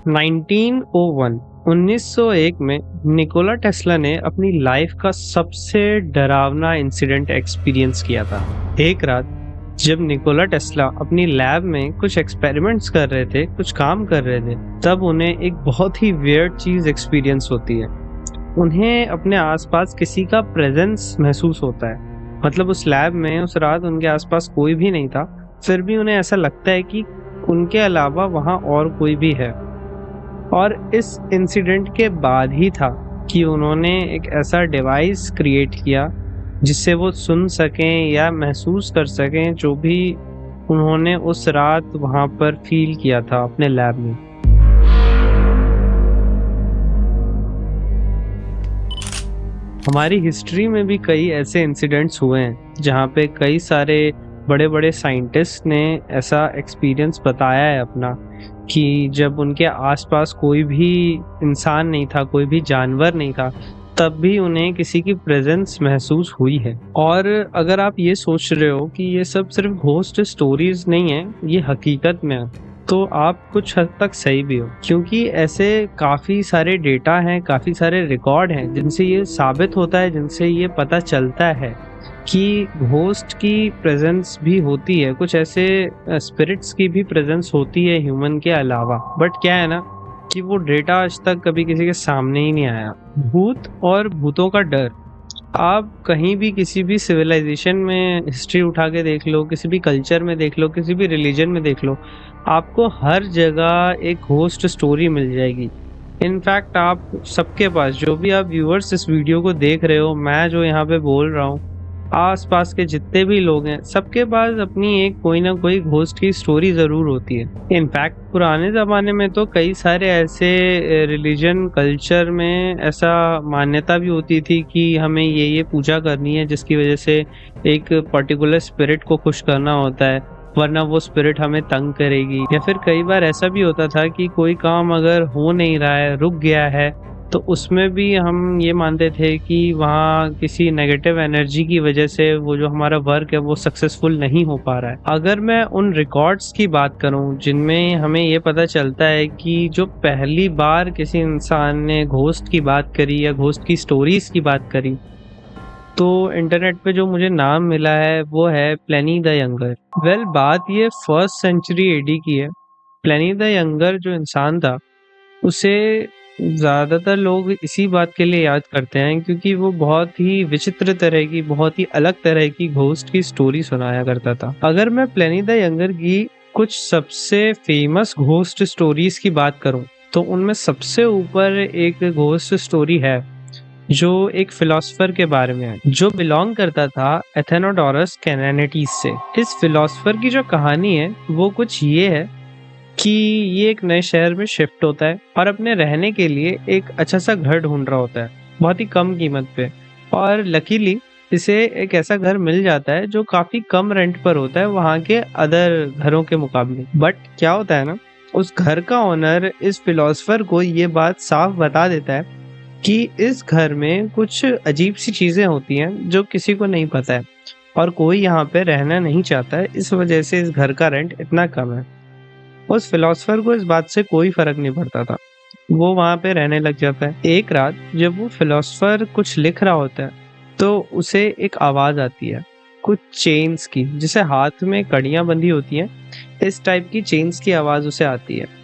1901 1901 में Nikola Tesla ने अपनी लाइफ का सबसे डरावना इंसिडेंट एक्सपीरियंस किया था। एक रात जब निकोला टेस्ला अपनी लैब में कुछ एक्सपेरिमेंट्स कर रहे थे, कुछ काम कर रहे थे, तब उन्हें एक बहुत ही वियर्ड चीज एक्सपीरियंस होती है। उन्हें अपने आसपास किसी का प्रेजेंस महसूस होता है। मतलब उस लैब में उस रात उनके आसपास कोई भी नहीं था, फिर भी उन्हें ऐसा लगता है कि उनके अलावा वहाँ और कोई भी है। और इस इंसिडेंट के बाद ही था कि उन्होंने एक ऐसा डिवाइस क्रिएट किया जिससे वो सुन सकें या महसूस कर सकें जो भी उन्होंने उस रात वहाँ पर फील किया था अपने लैब में। हमारी हिस्ट्री में भी कई ऐसे इंसिडेंट्स हुए हैं जहाँ पे कई सारे बड़े बड़े साइंटिस्ट ने ऐसा एक्सपीरियंस बताया है अपना, कि जब उनके आसपास कोई भी इंसान नहीं था, कोई भी जानवर नहीं था, तब भी उन्हें किसी की प्रेजेंस महसूस हुई है। और अगर आप ये सोच रहे हो कि ये सब सिर्फ घोस्ट स्टोरीज नहीं है, ये हकीकत में है, तो आप कुछ हद तक सही भी हो, क्योंकि ऐसे काफ़ी सारे डेटा हैं, काफ़ी सारे रिकॉर्ड हैं जिनसे ये साबित होता है, जिनसे ये पता चलता है कि घोस्ट की प्रेजेंस भी होती है, कुछ ऐसे स्पिरिट्स की भी प्रेजेंस होती है ह्यूमन के अलावा। बट क्या है ना कि वो डेटा आज तक कभी किसी के सामने ही नहीं आया। भूत और भूतों का डर, आप कहीं भी किसी भी सिविलाइजेशन में हिस्ट्री उठा के देख लो, किसी भी कल्चर में देख लो, किसी भी रिलीजन में देख लो, आपको हर जगह एक घोस्ट स्टोरी मिल जाएगी। इनफैक्ट आप सबके पास, जो भी आप व्यूअर्स इस वीडियो को देख रहे हो, मैं जो यहाँ पे बोल रहा हूँ, आसपास के जितने भी लोग हैं, सबके पास अपनी एक कोई ना कोई घोस्ट की स्टोरी ज़रूर होती है। इनफैक्ट पुराने ज़माने में तो कई सारे ऐसे रिलीजन कल्चर में ऐसा मान्यता भी होती थी कि हमें ये पूजा करनी है जिसकी वजह से एक पर्टिकुलर स्पिरिट को खुश करना होता है, वरना वो स्पिरिट हमें तंग करेगी। या फिर कई बार ऐसा भी होता था कि कोई काम अगर हो नहीं रहा है, रुक गया है, तो उसमें भी हम ये मानते थे कि वहाँ किसी नेगेटिव एनर्जी की वजह से वो जो हमारा वर्क है वो सक्सेसफुल नहीं हो पा रहा है। अगर मैं उन रिकॉर्ड्स की बात करूँ जिनमें हमें ये पता चलता है कि जो पहली बार किसी इंसान ने घोस्ट की बात करी या घोस्ट की स्टोरीज की बात करी, तो इंटरनेट पे जो मुझे नाम मिला है वो है प्लिनी द यंगर। वेल, बात ये 1st सेंचुरी एडी की है। प्लिनी द यंगर जो इंसान था, उसे ज़्यादातर लोग इसी बात के लिए याद करते हैं क्योंकि वो बहुत ही विचित्र तरह की, बहुत ही अलग तरह की घोस्ट की स्टोरी सुनाया करता था। अगर मैं प्लिनी द यंगर की कुछ सबसे फेमस घोस्ट स्टोरीज की बात करूं, तो उनमें सबसे ऊपर एक घोस्ट स्टोरी है जो एक फिलोसफर के बारे में है, जो बिलोंग करता था एथेनोडोरस कैनानिटीज से। इस फिलोसफर की जो कहानी है वो कुछ ये है कि ये एक नए शहर में शिफ्ट होता है और अपने रहने के लिए एक अच्छा सा घर ढूंढ रहा होता है, बहुत ही कम कीमत पे। और लकीली इसे एक ऐसा घर मिल जाता है जो काफी कम रेंट पर होता है वहाँ के अदर घरों के मुकाबले। बट क्या होता है ना, उस घर का ओनर इस फिलोसफर को ये बात साफ बता देता है कि इस घर में कुछ अजीब सी चीजें होती हैं जो किसी को नहीं पता है और कोई यहाँ पे रहना नहीं चाहता है, इस वजह से इस घर का रेंट इतना कम है। उस फिलोसफर को इस बात से कोई फर्क नहीं पड़ता था, वो वहां पे रहने लग जाता है। एक रात जब वो फिलोसफर कुछ लिख रहा होता है तो उसे एक आवाज आती है, कुछ चेन्स की, जिसे हाथ में कड़ियां बंधी होती हैं, इस टाइप की चेन्स की आवाज उसे आती है।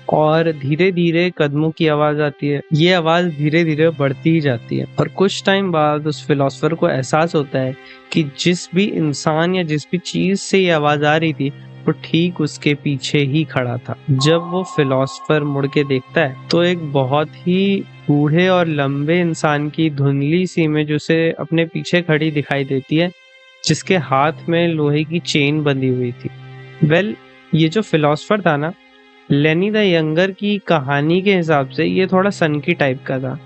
और धीरे धीरे कदमों की आवाज आती है। ये आवाज धीरे धीरे बढ़ती ही जाती है और कुछ टाइम बाद उस फिलोसफर को एहसास होता है कि जिस भी इंसान या जिस भी चीज से ये आवाज आ रही थी वो ठीक उसके पीछे ही खड़ा था। जब वो फिलोसफर मुड़ के देखता है तो एक बहुत ही बूढ़े और लंबे इंसान की धुंधली सी इमेज उसे अपने पीछे खड़ी दिखाई देती है, जिसके हाथ में लोहे की चेन बंधी हुई थी। वेल, ये जो फिलोसफर था ना, लेनी द यंगर की कहानी के हिसाब से ये थोड़ा सनकी टाइप का था।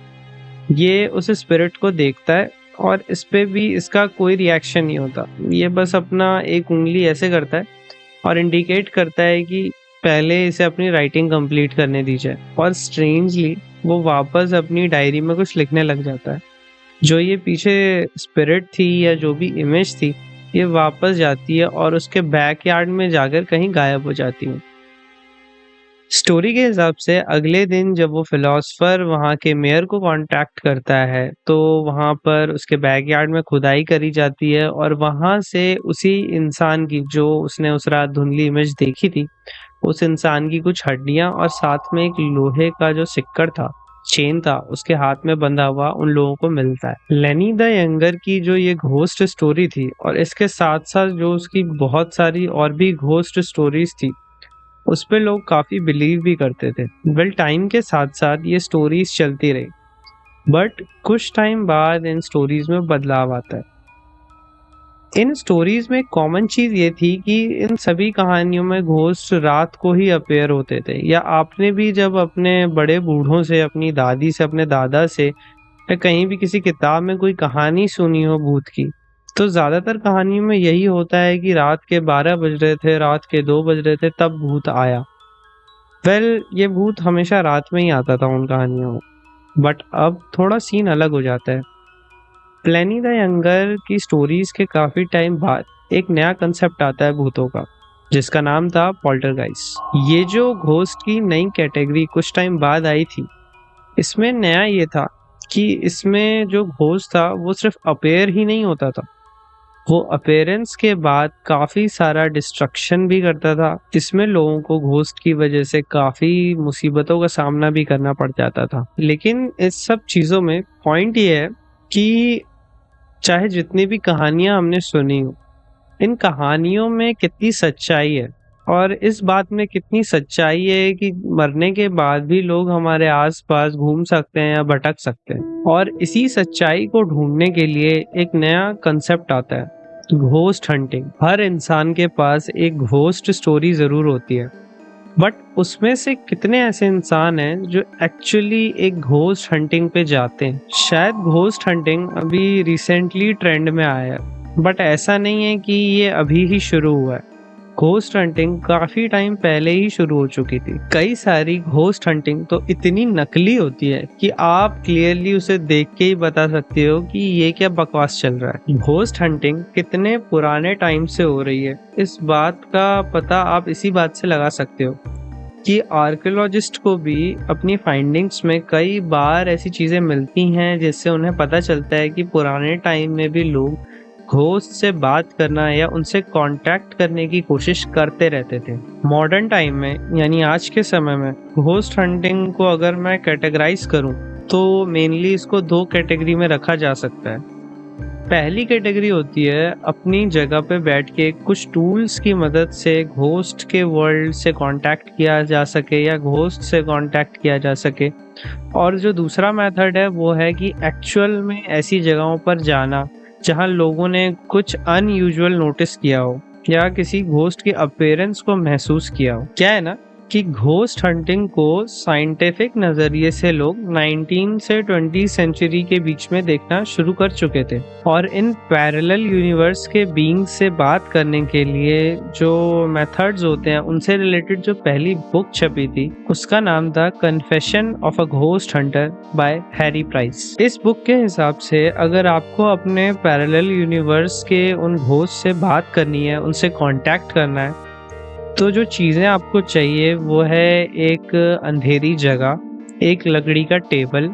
ये उस स्पिरिट को देखता है और इस पे भी इसका कोई रिएक्शन नहीं होता। ये बस अपना एक उंगली ऐसे करता है और इंडिकेट करता है कि पहले इसे अपनी राइटिंग कंप्लीट करने दी जाए। और स्ट्रेंजली वो वापस अपनी डायरी में कुछ लिखने लग जाता है। जो ये पीछे स्पिरिट थी या जो भी इमेज थी, ये वापस जाती है और उसके बैकयार्ड में जाकर कहीं गायब हो जाती है। स्टोरी के हिसाब से अगले दिन जब वो फिलोसफर वहाँ के मेयर को कांटेक्ट करता है तो वहाँ पर उसके बैकयार्ड में खुदाई करी जाती है और वहाँ से उसी इंसान की जो उसने उस रात धुंधली इमेज देखी थी, उस इंसान की कुछ हड्डियां और साथ में एक लोहे का जो सिक्कड़ था, चेन था, उसके हाथ में बंधा हुआ उन लोगों को मिलता है। लेनी द यंगर की जो ये घोस्ट स्टोरी थी और इसके साथ साथ जो उसकी बहुत सारी और भी घोस्ट स्टोरीज थी, उस पे लोग काफी बिलीव भी करते थे। वेल, टाइम के साथ साथ ये स्टोरीज चलती रही, बट कुछ टाइम बाद इन स्टोरीज में बदलाव आता है। इन स्टोरीज में कॉमन चीज ये थी कि इन सभी कहानियों में घोस्ट रात को ही अपेयर होते थे, या आपने भी जब अपने बड़े बूढ़ों से, अपनी दादी से, अपने दादा से, या कहीं भी किसी किताब में कोई कहानी सुनी हो भूत की, तो ज्यादातर कहानियों में यही होता है कि रात के 12 बज रहे थे, रात के 2 बज रहे थे, तब भूत आया। वेल, ये भूत हमेशा रात में ही आता था उन कहानियों में, बट अब थोड़ा सीन अलग हो जाता है। प्लेनी द यंगर की स्टोरीज के काफी टाइम बाद एक नया कंसेप्ट आता है भूतों का, जिसका नाम था पॉल्टरगाइस्ट। ये जो घोस्ट की नई कैटेगरी कुछ टाइम बाद आई थी, इसमें नया ये था कि इसमें जो घोस्ट था वो सिर्फ अपेयर ही नहीं होता था, वो अपेयरेंस के बाद काफी सारा डिस्ट्रक्शन भी करता था, जिसमें लोगों को घोस्ट की वजह से काफी मुसीबतों का सामना भी करना पड़ जाता था। लेकिन इस सब चीजों में पॉइंट ये है कि चाहे जितनी भी कहानियां हमने सुनी हो, इन कहानियों में कितनी सच्चाई है, और इस बात में कितनी सच्चाई है कि मरने के बाद भी लोग हमारे आसपास घूम सकते हैं या भटक सकते हैं। और इसी सच्चाई को ढूंढने के लिए एक नया कंसेप्ट आता है, घोस्ट हंटिंग। हर इंसान के पास एक घोस्ट स्टोरी जरूर होती है, बट उसमें से कितने ऐसे इंसान हैं जो एक्चुअली एक घोस्ट हंटिंग पे जाते हैं। शायद घोस्ट हंटिंग अभी रिसेंटली ट्रेंड में आया है, बट ऐसा नहीं है कि ये अभी ही शुरू हुआ है। घोस्ट हंटिंग काफी टाइम पहले ही शुरू हो चुकी थी। कई सारी घोस्ट हंटिंग तो इतनी नकली होती है कि आप क्लियरली उसे देख के ही बता सकते हो कि ये क्या बकवास चल रहा है। घोस्ट हंटिंग कितने पुराने टाइम से हो रही है, इस बात का पता आप इसी बात से लगा सकते हो कि आर्कियोलॉजिस्ट को भी अपनी फाइंडिंग्स में कई बार ऐसी चीजें मिलती हैं जिससे उन्हें पता चलता है कि पुराने टाइम में भी लोग घोस्ट से बात करना या उनसे कांटेक्ट करने की कोशिश करते रहते थे। मॉडर्न टाइम में, यानी आज के समय में, घोस्ट हंटिंग को अगर मैं कैटेगराइज करूं तो मेनली इसको 2 कैटेगरी में रखा जा सकता है। पहली कैटेगरी होती है अपनी जगह पे बैठ के कुछ टूल्स की मदद से घोस्ट के वर्ल्ड से कांटेक्ट किया जा सके या घोस्ट से कांटेक्ट किया जा सके। और जो दूसरा मेथड है वो है कि एक्चुअल में ऐसी जगहों पर जाना जहां लोगों ने कुछ अनयूजुअल नोटिस किया हो या किसी घोस्ट की अपीयरेंस को महसूस किया हो। क्या है ना कि घोस्ट हंटिंग को साइंटिफिक नजरिए से लोग 19 से 20 सेंचुरी के बीच में देखना शुरू कर चुके थे, और इन पैरेलल यूनिवर्स के बीइंग्स से बात करने के लिए जो मेथड्स होते हैं उनसे रिलेटेड जो पहली बुक छपी थी उसका नाम था confession of a ghost Hunter bye Harry price. इस बुक के हिसाब से अगर आपको अपने पैरेलल यूनिवर्स के उन घोस्ट से बात करनी है, उनसे कांटेक्ट करना है, तो जो चीज़ें आपको चाहिए वो है एक अंधेरी जगह, एक लकड़ी का टेबल,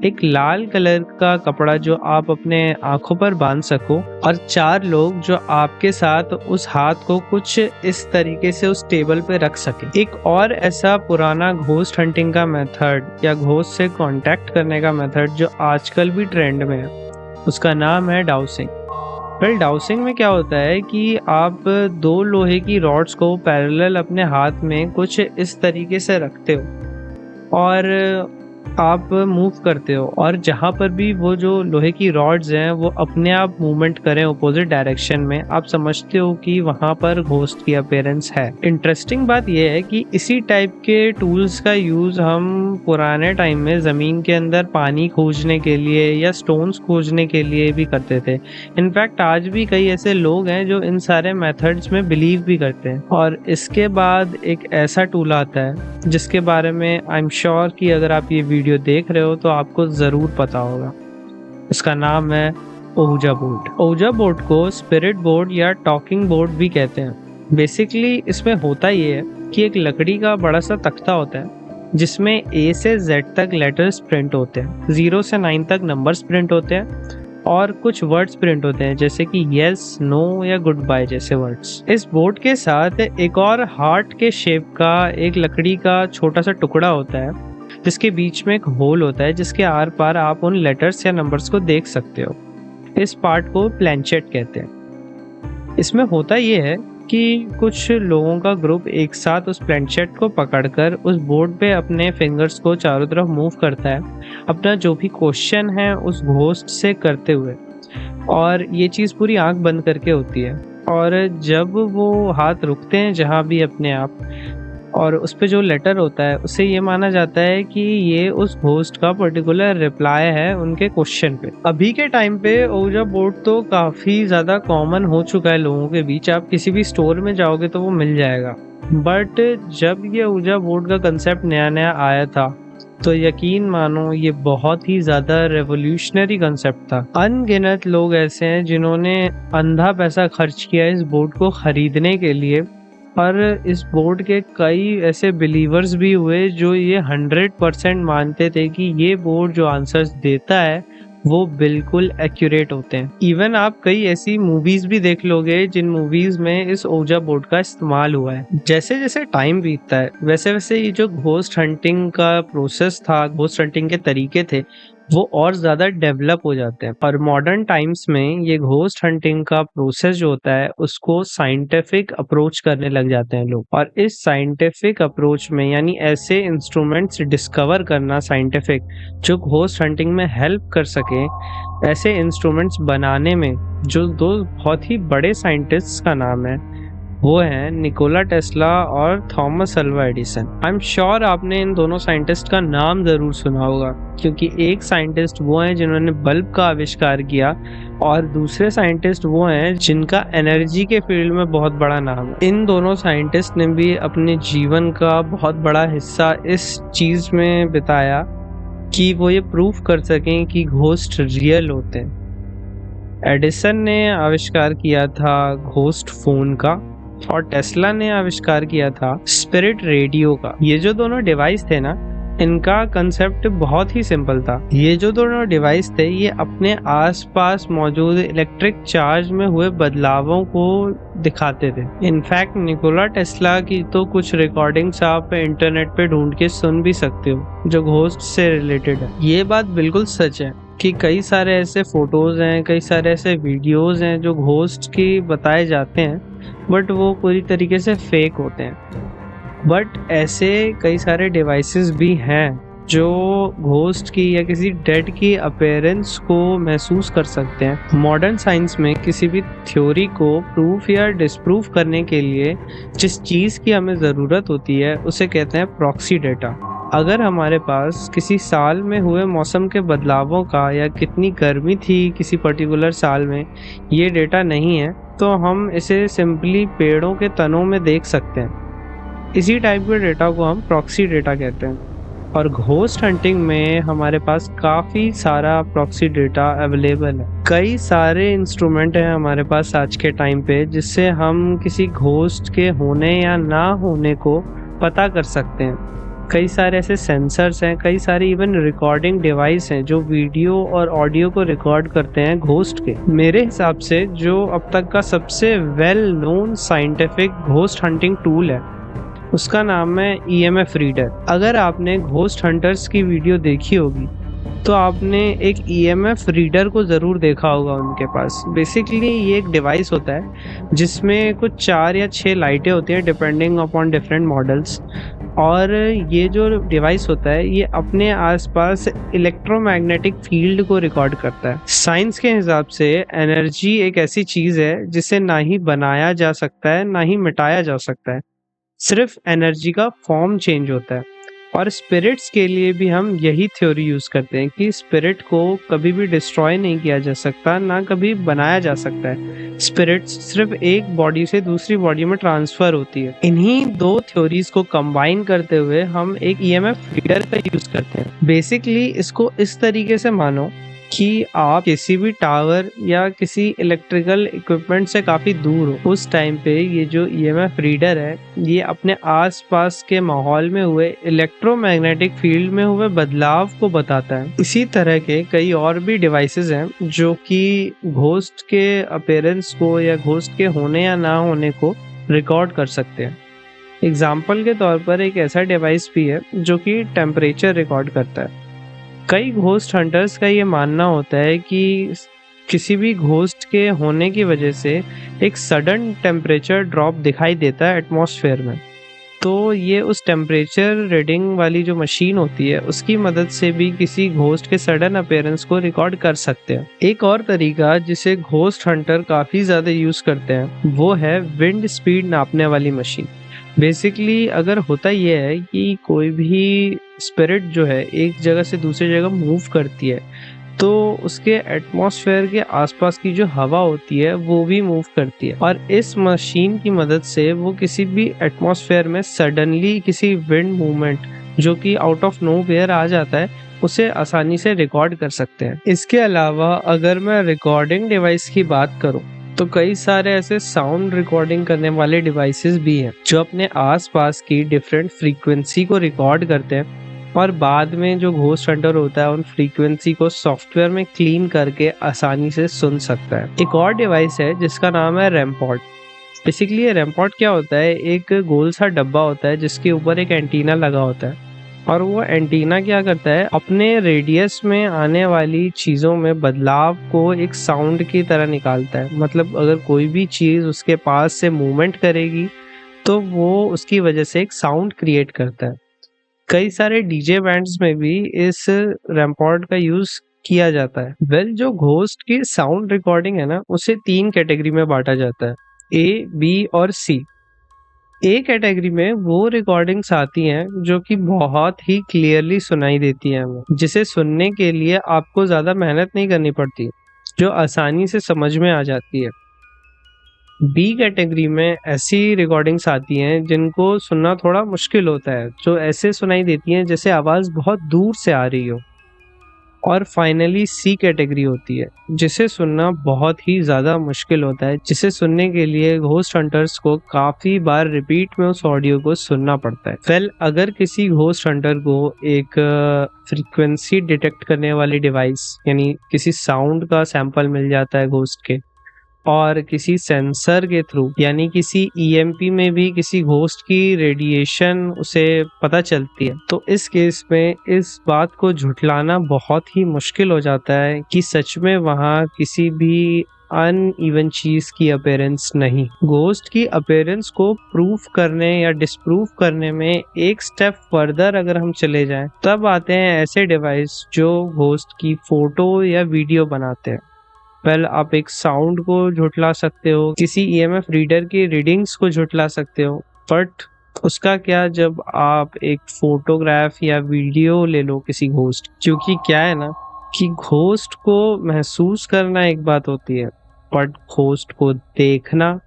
एक लाल कलर का कपड़ा जो आप अपने आंखों पर बांध सको, और 4 लोग जो आपके साथ उस हाथ को कुछ इस तरीके से उस टेबल पे रख सके। एक और ऐसा पुराना घोस्ट हंटिंग का मेथड या घोस्ट से कांटेक्ट करने का मेथड जो आजकल भी ट्रेंड में है, उसका नाम है डाउसिंग। वेल, डाउसिंग में क्या होता है कि आप 2 लोहे की रॉड्स को पैरेलल अपने हाथ में कुछ इस तरीके से रखते हो और आप मूव करते हो, और जहाँ पर भी वो जो लोहे की रॉड्स हैं वो अपने आप मूवमेंट करें अपोजिट डायरेक्शन में, आप समझते हो कि वहाँ पर घोस्ट की अपीयरेंस है। इंटरेस्टिंग बात यह है कि इसी टाइप के टूल्स का यूज हम पुराने टाइम में जमीन के अंदर पानी खोजने के लिए या स्टोन्स खोजने के लिए भी करते थे। इनफैक्ट आज भी कई ऐसे लोग हैं जो इन सारे मेथड्स में बिलीव भी करते हैं। और इसके बाद एक ऐसा टूल आता है जिसके बारे में आई एम श्योर कि अगर आप ये वीडियो देख रहे हो तो आपको जरूर पता होगा। इसका नाम है ओजा बोर्ड। ओजा बोर्ड को स्पिरिट बोर्ड या टॉकिंग बोर्ड भी कहते हैं। बेसिकली इसमें होता ये है कि एक लकड़ी का बड़ा सा तख्ता होता है जिसमें A से Z तक लेटर्स प्रिंट होते हैं, 0 से 9 तक नंबर्स प्रिंट होते हैं और कुछ वर्ड्स प्रिंट होते हैं जैसे कि यस, नो या गुड बाय जैसे वर्ड्स। इस बोर्ड के साथ एक और हार्ट के शेप का एक लकड़ी का छोटा सा टुकड़ा होता है जिसके बीच में एक होल होता है जिसके आर पार आप उन लेटर्स या नंबर्स को देख सकते हो। इस पार्ट को प्लैंचेट कहते हैं। इसमें होता ये है कि कुछ लोगों का ग्रुप एक साथ उस प्लैंचेट को पकड़कर उस बोर्ड पे अपने फिंगर्स को चारों तरफ मूव करता है, अपना जो भी क्वेश्चन है उस घोस्ट से करते हुए, और ये चीज़ पूरी आंख बंद करके होती है। और जब वो हाथ रुकते हैं जहाँ भी अपने आप, और उस पे जो लेटर होता है उससे ये माना जाता है कि ये उस घोस्ट का पर्टिकुलर रिप्लाई है उनके क्वेश्चन पे। अभी के टाइम पे ओजा बोर्ड तो काफ़ी ज़्यादा कॉमन हो चुका है लोगों के बीच, आप किसी भी स्टोर में जाओगे तो वो मिल जाएगा। बट जब ये ओजा बोर्ड का कंसेप्ट नया नया आया था तो यकीन मानो ये बहुत ही ज़्यादा रेवोल्यूशनरी कंसेप्ट था। अनगिनत लोग ऐसे हैं जिन्होंने अंधा पैसा खर्च किया इस बोर्ड को ख़रीदने के लिए, और इस बोर्ड के कई ऐसे बिलीवर्स भी हुए जो ये 100% मानते थे कि ये बोर्ड जो आंसर्स देता है वो बिल्कुल एक्यूरेट होते हैं। इवन आप कई ऐसी मूवीज भी देख लोगे जिन मूवीज में इस ओजा बोर्ड का इस्तेमाल हुआ है। जैसे जैसे टाइम बीतता है वैसे वैसे ये जो घोस्ट हंटिंग का प्रोसेस था, घोस्ट हंटिंग के तरीके थे, वो और ज़्यादा डेवलप हो जाते हैं। और मॉडर्न टाइम्स में ये घोस्ट हंटिंग का प्रोसेस जो होता है उसको साइंटिफिक अप्रोच करने लग जाते हैं लोग। और इस साइंटिफिक अप्रोच में यानी ऐसे इंस्ट्रूमेंट्स डिस्कवर करना साइंटिफिक जो घोस्ट हंटिंग में हेल्प कर सके, ऐसे इंस्ट्रूमेंट्स बनाने में जो दो बहुत ही बड़े साइंटिस्ट्स का नाम है वो हैं निकोला टेस्ला और Thomas Alva Edison. I am sure आपने इन दोनों साइंटिस्ट का नाम ज़रूर सुना होगा, क्योंकि एक साइंटिस्ट वो हैं जिन्होंने बल्ब का आविष्कार किया और दूसरे साइंटिस्ट वो हैं जिनका एनर्जी के फील्ड में बहुत बड़ा नाम है। इन दोनों साइंटिस्ट ने भी अपने जीवन का बहुत बड़ा हिस्सा इस चीज़ में बिताया कि वो ये प्रूफ कर सकें कि घोस्ट रियल होते हैं। एडिसन ने आविष्कार किया था घोस्ट फोन का और टेस्ला ने आविष्कार किया था स्पिरिट रेडियो का। ये जो दोनों डिवाइस थे ना, इनका कंसेप्ट बहुत ही सिंपल था। ये जो दोनों डिवाइस थे ये अपने आसपास मौजूद इलेक्ट्रिक चार्ज में हुए बदलावों को दिखाते थे। इनफैक्ट निकोला टेस्ला की तो कुछ रिकॉर्डिंग्स आप इंटरनेट पे ढूंढ के सुन भी सकते हो जो घोस्ट से रिलेटेड है। ये बात बिल्कुल सच है कि कई सारे ऐसे फोटोज हैं, कई सारे ऐसे वीडियोज हैं जो घोस्ट की बताए जाते हैं, बट वो पूरी तरीके से फेक होते हैं। बट ऐसे कई सारे डिवाइसेस भी हैं जो घोस्ट की या किसी डेड की अपीयरेंस को महसूस कर सकते हैं। मॉडर्न साइंस में किसी भी थ्योरी को प्रूफ या डिसप्रूफ करने के लिए जिस चीज़ की हमें ज़रूरत होती है उसे कहते हैं प्रॉक्सी डेटा। अगर हमारे पास किसी साल में हुए मौसम के बदलावों का या कितनी गर्मी थी किसी पर्टिकुलर साल में ये डेटा नहीं है तो हम इसे सिंपली पेड़ों के तनों में देख सकते हैं। इसी टाइप के डेटा को हम प्रॉक्सी डेटा कहते हैं। और घोस्ट हंटिंग में हमारे पास काफ़ी सारा प्रॉक्सी डेटा अवेलेबल है। कई सारे इंस्ट्रूमेंट हैं हमारे पास आज के टाइम पे जिससे हम किसी घोस्ट के होने या ना होने को पता कर सकते हैं। कई सारे ऐसे सेंसर्स हैं, कई सारे इवन रिकॉर्डिंग डिवाइस हैं जो वीडियो और ऑडियो को रिकॉर्ड करते हैं घोस्ट के। मेरे हिसाब से जो अब तक का सबसे well known scientific ghost hunting tool है उसका नाम है EMF रीडर। अगर आपने घोस्ट हंटर्स की वीडियो देखी होगी तो आपने एक EMF रीडर को ज़रूर देखा होगा उनके पास। बेसिकली ये एक डिवाइस होता है जिसमें कुछ 4 या 6 लाइटें होती हैं डिपेंडिंग अपॉन डिफरेंट मॉडल्स, और ये जो डिवाइस होता है ये अपने आसपास इलेक्ट्रोमैग्नेटिक फील्ड को रिकॉर्ड करता है। साइंस के हिसाब से एनर्जी एक ऐसी चीज़ है जिसे ना ही बनाया जा सकता है ना ही मिटाया जा सकता है, सिर्फ एनर्जी का फॉर्म चेंज होता है। और स्पिरिट्स के लिए भी हम यही थ्योरी यूज़ करते हैं कि स्पिरिट को कभी भी डिस्ट्रॉय नहीं किया जा सकता, ना कभी बनाया जा सकता है। स्पिरिट्स सिर्फ एक बॉडी से दूसरी बॉडी में ट्रांसफ़र होती है। इन्हीं दो थ्योरीज को कंबाइन करते हुए हम एक EMF रीडर का यूज़ करते हैं। बेसिकली इसको इस तरीके से मानो कि आप किसी भी टावर या किसी इलेक्ट्रिकल इक्विपमेंट से काफ़ी दूर हो। उस टाइम पे ये जो ईएमएफ रीडर है, ये अपने आसपास के माहौल में हुए इलेक्ट्रोमैग्नेटिक फील्ड में हुए बदलाव को बताता है। इसी तरह के कई और भी डिवाइसेस हैं जो कि घोस्ट के अपीयरेंस को या घोस्ट के होने या ना होने को रिकॉर्ड कर सकते हैं। एग्जाम्पल के तौर पर एक ऐसा डिवाइस भी है जो कि टेम्परेचर रिकॉर्ड करता है। कई घोस्ट हंटर्स का ये मानना होता है कि किसी भी घोस्ट के होने की वजह से एक सडन टेम्परेचर ड्रॉप दिखाई देता है एटमॉस्फेयर में, तो ये उस टेम्परेचर रीडिंग वाली जो मशीन होती है उसकी मदद से भी किसी घोस्ट के सडन अपीयरेंस को रिकॉर्ड कर सकते हैं। एक और तरीका जिसे घोस्ट हंटर काफ़ी ज़्यादा यूज़ करते हैं वो है विंड स्पीड नापने वाली मशीन। बेसिकली अगर होता यह है कि कोई भी स्पिरिट जो है एक जगह से दूसरी जगह मूव करती है, तो उसके एटमॉस्फेयर के आसपास की जो हवा होती है वो भी मूव करती है, और इस मशीन की मदद से वो किसी भी एटमॉस्फेयर में सडनली किसी विंड मूवमेंट जो कि आउट ऑफ नोवेयर आ जाता है उसे आसानी से रिकॉर्ड कर सकते हैं। इसके अलावा अगर मैं रिकॉर्डिंग डिवाइस की बात करूं तो कई सारे ऐसे साउंड रिकॉर्डिंग करने वाले डिवाइसेस भी हैं जो अपने आसपास की डिफरेंट फ्रीक्वेंसी को रिकॉर्ड करते हैं और बाद में जो घोस्ट हंटर होता है उन फ्रीक्वेंसी को सॉफ्टवेयर में क्लीन करके आसानी से सुन सकता है। एक और डिवाइस है जिसका नाम है रैमपॉड। बेसिकली ये रैमपॉड क्या होता है, एक गोल सा डब्बा होता है जिसके ऊपर एक एंटीना लगा होता है, और वो एंटीना क्या करता है, अपने रेडियस में आने वाली चीज़ों में बदलाव को एक साउंड की तरह निकालता है। मतलब अगर कोई भी चीज़ उसके पास से मूवमेंट करेगी तो वो उसकी वजह से एक साउंड क्रिएट करता है। कई सारे डीजे बैंड्स में भी इस रैमपॉड का यूज़ किया जाता है। जो घोस्ट की साउंड रिकॉर्डिंग है ना, उसे 3 कैटेगरी में बांटा जाता है, ए, बी और सी। ए कैटेगरी में वो रिकॉर्डिंग्स आती हैं जो कि बहुत ही क्लियरली सुनाई देती हैं हमें, जिसे सुनने के लिए आपको ज़्यादा मेहनत नहीं करनी पड़ती, जो आसानी से समझ में आ जाती है। बी कैटेगरी में ऐसी रिकॉर्डिंग्स आती हैं जिनको सुनना थोड़ा मुश्किल होता है, जो ऐसे सुनाई देती हैं जैसे आवाज़ बहुत दूर से आ रही हो। और फाइनली सी कैटेगरी होती है जिसे सुनना बहुत ही ज़्यादा मुश्किल होता है, जिसे सुनने के लिए घोस्ट हंटर्स को काफ़ी बार रिपीट में उस ऑडियो को सुनना पड़ता है। अगर किसी घोस्ट हंटर को एक फ्रीक्वेंसी डिटेक्ट करने वाली डिवाइस यानी किसी साउंड का सैंपल मिल जाता है घोस्ट के, और किसी सेंसर के थ्रू यानी किसी ईएमपी में भी किसी घोस्ट की रेडिएशन उसे पता चलती है, तो इस केस में इस बात को झुठलाना बहुत ही मुश्किल हो जाता है कि सच में वहाँ किसी भी अनइवन चीज की अपीयरेंस नहीं। घोस्ट की अपीयरेंस को प्रूफ करने या डिसप्रूव करने में एक स्टेप फर्दर अगर हम चले जाएं, तब आते हैं ऐसे डिवाइस जो घोस्ट की फोटो या वीडियो बनाते हैं। आप एक साउंड को झुठला सकते हो, किसी ईएमएफ रीडर की रीडिंग्स को झुठला सकते हो, बट उसका क्या जब आप एक फोटोग्राफ या वीडियो ले लो किसी घोस्ट, क्योंकि क्या है ना कि घोस्ट को महसूस करना एक बात होती है, बट घोस्ट को देखना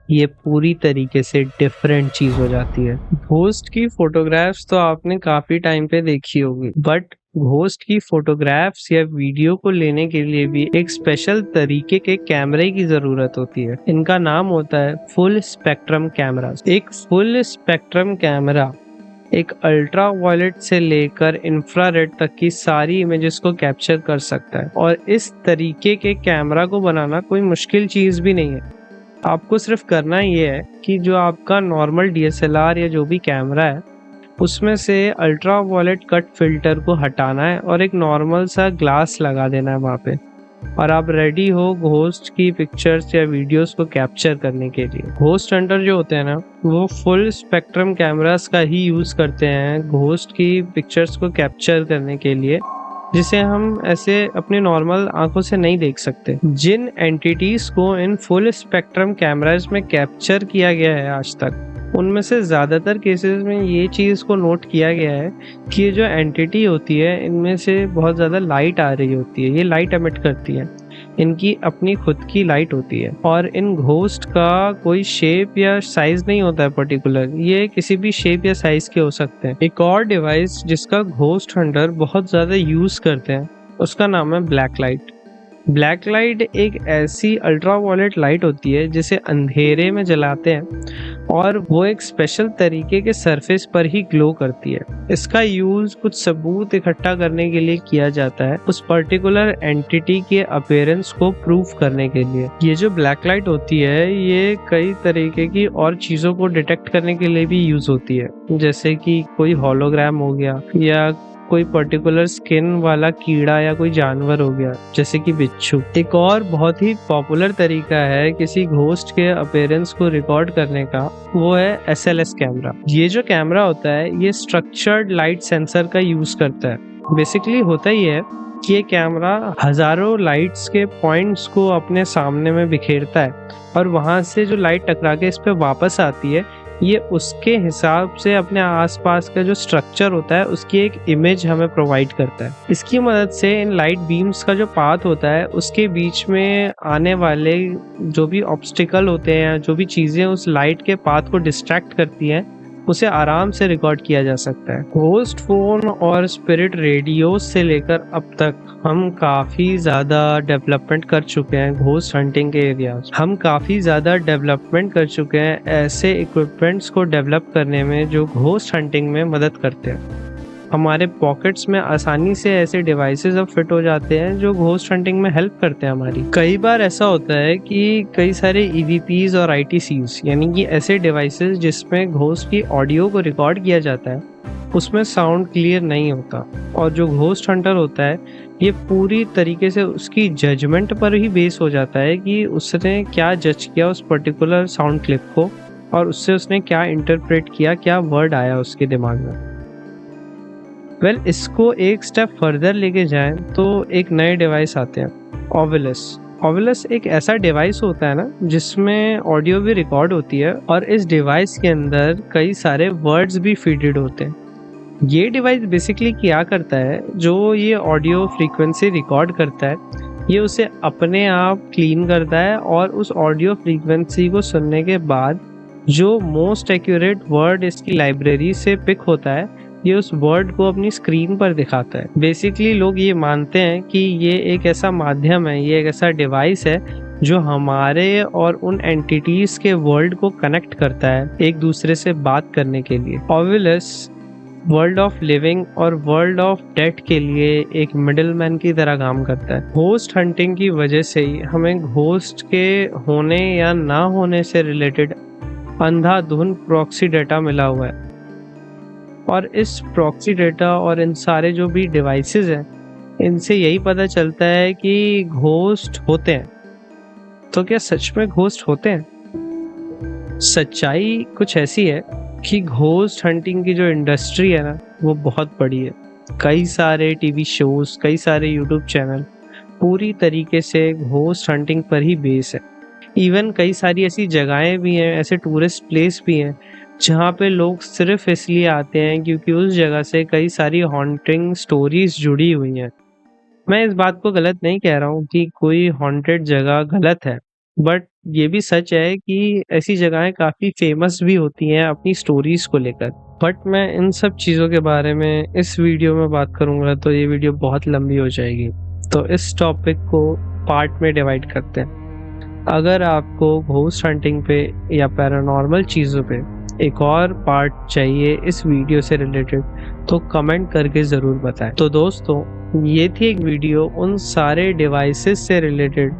ये पूरी तरीके से डिफरेंट चीज हो जाती है। घोस्ट की फोटोग्राफ्स तो आपने काफी टाइम पे देखी होगी, बट घोस्ट की फोटोग्राफ्स या वीडियो को लेने के लिए भी एक स्पेशल तरीके के कैमरे की जरूरत होती है। इनका नाम होता है फुल स्पेक्ट्रम कैमरा। एक फुल स्पेक्ट्रम कैमरा एक अल्ट्रा वायलेट से लेकर इंफ्रारेड तक की सारी इमेजेस को कैप्चर कर सकता है, और इस तरीके के कैमरा को बनाना कोई मुश्किल चीज भी नहीं है। आपको सिर्फ करना ये है कि जो आपका नॉर्मल डीएसएलआर या जो भी कैमरा है उसमें से अल्ट्रा वायलेट कट फिल्टर को हटाना है और एक नॉर्मल सा ग्लास लगा देना है वहाँ पे, और आप रेडी हो घोस्ट की पिक्चर्स या वीडियोस को कैप्चर करने के लिए। घोस्ट हंटर जो होते हैं ना, वो फुल स्पेक्ट्रम कैमरास का ही यूज़ करते हैं घोस्ट की पिक्चर्स को कैप्चर करने के लिए, जिसे हम ऐसे अपनी नॉर्मल आंखों से नहीं देख सकते। जिन एंटिटीज को इन फुल स्पेक्ट्रम कैमराज में कैप्चर किया गया है आज तक, उनमें से ज़्यादातर केसेस में ये चीज़ को नोट किया गया है कि ये जो एंटिटी होती है इनमें से बहुत ज़्यादा लाइट आ रही होती है, ये लाइट एमिट करती है, इनकी अपनी खुद की लाइट होती है, और इन घोस्ट का कोई शेप या साइज नहीं होता है पर्टिकुलर, ये किसी भी शेप या साइज के हो सकते हैं। एक और डिवाइस जिसका घोस्ट हंटर बहुत ज़्यादा यूज़ करते हैं उसका नाम है ब्लैक लाइट। ब्लैक लाइट एक ऐसी अल्ट्रावायलेट लाइट होती है जिसे अंधेरे में जलाते हैं और वो एक स्पेशल तरीके के सरफेस पर ही ग्लो करती है। इसका यूज कुछ सबूत इकट्ठा करने के लिए किया जाता है, उस पर्टिकुलर एंटिटी के अपीयरेंस को प्रूफ करने के लिए। ये जो ब्लैक लाइट होती है ये कई तरीके की और चीजों को डिटेक्ट करने के लिए भी यूज होती है, जैसे कि कोई होलोग्राम हो गया या कोई पर्टिकुलर स्किन वाला कीड़ा या कोई जानवर हो गया जैसे कि बिच्छू। एक और बहुत ही पॉपुलर तरीका है किसी घोस्ट के अपीयरेंस को रिकॉर्ड करने का, वो है SLS कैमरा। ये जो कैमरा होता है ये स्ट्रक्चर्ड लाइट सेंसर का यूज करता है। बेसिकली होता ही है कि ये कैमरा हजारों लाइट्स के पॉइंट्स को अपने सामने में बिखेरता है और वहां से जो लाइट टकरा के इस पे वापस आती है ये उसके हिसाब से अपने आसपास का जो स्ट्रक्चर होता है उसकी एक इमेज हमें प्रोवाइड करता है। इसकी मदद से इन लाइट बीम्स का जो पाथ होता है उसके बीच में आने वाले जो भी ऑब्स्टिकल होते हैं, जो भी चीजें उस लाइट के पाथ को डिस्ट्रैक्ट करती हैं, उसे आराम से रिकॉर्ड किया जा सकता है। घोस्ट फोन और स्पिरिट रेडियो से लेकर अब तक हम काफी ज्यादा डेवलपमेंट कर चुके हैं घोस्ट हंटिंग के एरियाज। हम काफी ज्यादा डेवलपमेंट कर चुके हैं ऐसे इक्विपमेंट्स को डेवलप करने में जो घोस्ट हंटिंग में मदद करते हैं। हमारे पॉकेट्स में आसानी से ऐसे डिवाइसेस अब फिट हो जाते हैं जो घोस्ट हंटिंग में हेल्प करते हैं हमारी। कई बार ऐसा होता है कि कई सारे EVPs और ITCs यानी कि ऐसे डिवाइसेस जिसमें घोस्ट की ऑडियो को रिकॉर्ड किया जाता है उसमें साउंड क्लियर नहीं होता, और जो घोस्ट हंटर होता है ये पूरी तरीके से उसकी जजमेंट पर ही बेस हो जाता है कि उसने क्या जज किया उस पर्टिकुलर साउंड क्लिप को और उससे उसने क्या इंटरप्रेट किया, क्या वर्ड आया उसके दिमाग में। इसको एक स्टेप फर्दर लेके जाएं तो एक नए डिवाइस आते हैं, ओविलस एक ऐसा डिवाइस होता है ना जिसमें ऑडियो भी रिकॉर्ड होती है और इस डिवाइस के अंदर कई सारे वर्ड्स भी फीडेड होते हैं। ये डिवाइस बेसिकली क्या करता है, जो ये ऑडियो फ्रीक्वेंसी रिकॉर्ड करता है ये उसे अपने आप क्लीन करता है और उस ऑडियो फ्रीक्वेंसी को सुनने के बाद जो मोस्ट एक्यूरेट वर्ड इसकी लाइब्रेरी से पिक होता है ये उस वर्ड को अपनी स्क्रीन पर दिखाता है। बेसिकली लोग ये मानते हैं कि ये एक ऐसा माध्यम है, ये एक ऐसा डिवाइस है जो हमारे और उन एंटिटीज के वर्ल्ड को कनेक्ट करता है एक दूसरे से बात करने के लिए। ओविलस वर्ल्ड ऑफ लिविंग और वर्ल्ड ऑफ डेड के लिए एक मिडलमैन की तरह काम करता है। घोस्ट हंटिंग की वजह से ही हमें घोस्ट के होने या ना होने से रिलेटेड अंधाधुंध प्रॉक्सी डेटा मिला हुआ है, और इस प्रॉक्सी डेटा और इन सारे जो भी डिवाइसेस हैं इनसे यही पता चलता है कि घोस्ट होते हैं। तो क्या सच में घोस्ट होते हैं? सच्चाई कुछ ऐसी है कि घोस्ट हंटिंग की जो इंडस्ट्री है ना वो बहुत बड़ी है। कई सारे टीवी शोज, कई सारे यूट्यूब चैनल पूरी तरीके से घोस्ट हंटिंग पर ही बेस है। इवन कई सारी ऐसी जगहें भी हैं, ऐसे टूरिस्ट प्लेस भी हैं जहाँ पे लोग सिर्फ इसलिए आते हैं क्योंकि उस जगह से कई सारी हॉन्टिंग स्टोरीज जुड़ी हुई हैं। मैं इस बात को गलत नहीं कह रहा हूँ कि कोई हॉन्टेड जगह गलत है, बट ये भी सच है कि ऐसी जगहें काफ़ी फेमस भी होती हैं अपनी स्टोरीज को लेकर। बट मैं इन सब चीज़ों के बारे में इस वीडियो में बात करूँगा तो ये वीडियो बहुत लंबी हो जाएगी, तो इस टॉपिक को पार्ट में डिवाइड करते हैं। अगर आपको घोस्ट हंटिंग पे या पैरानॉर्मल चीज़ों पे एक और पार्ट चाहिए इस वीडियो से रिलेटेड तो कमेंट करके ज़रूर बताएं। तो दोस्तों ये थी एक वीडियो उन सारे डिवाइसेस से रिलेटेड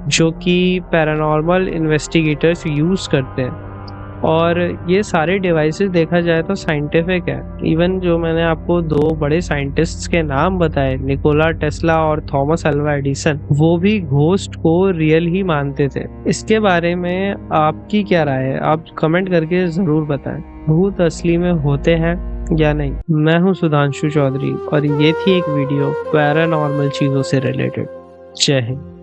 जो कि पैरानॉर्मल इन्वेस्टिगेटर्स यूज़ करते हैं, और ये सारे डिवाइसेस देखा जाए तो साइंटिफिक है। इवन जो मैंने आपको दो बड़े साइंटिस्ट्स के नाम बताए, निकोला टेस्ला और थॉमस अल्वा एडिसन, वो भी घोस्ट को रियल ही मानते थे। इसके बारे में आपकी क्या राय है? आप कमेंट करके ज़रूर बताएं। भूत असली में होते हैं या नहीं? मैं हूँ सुधांशु चौधरी और ये थी एक वीडियो पैरानॉर्मल चीज़ों से रिलेटेड। जय हिंद।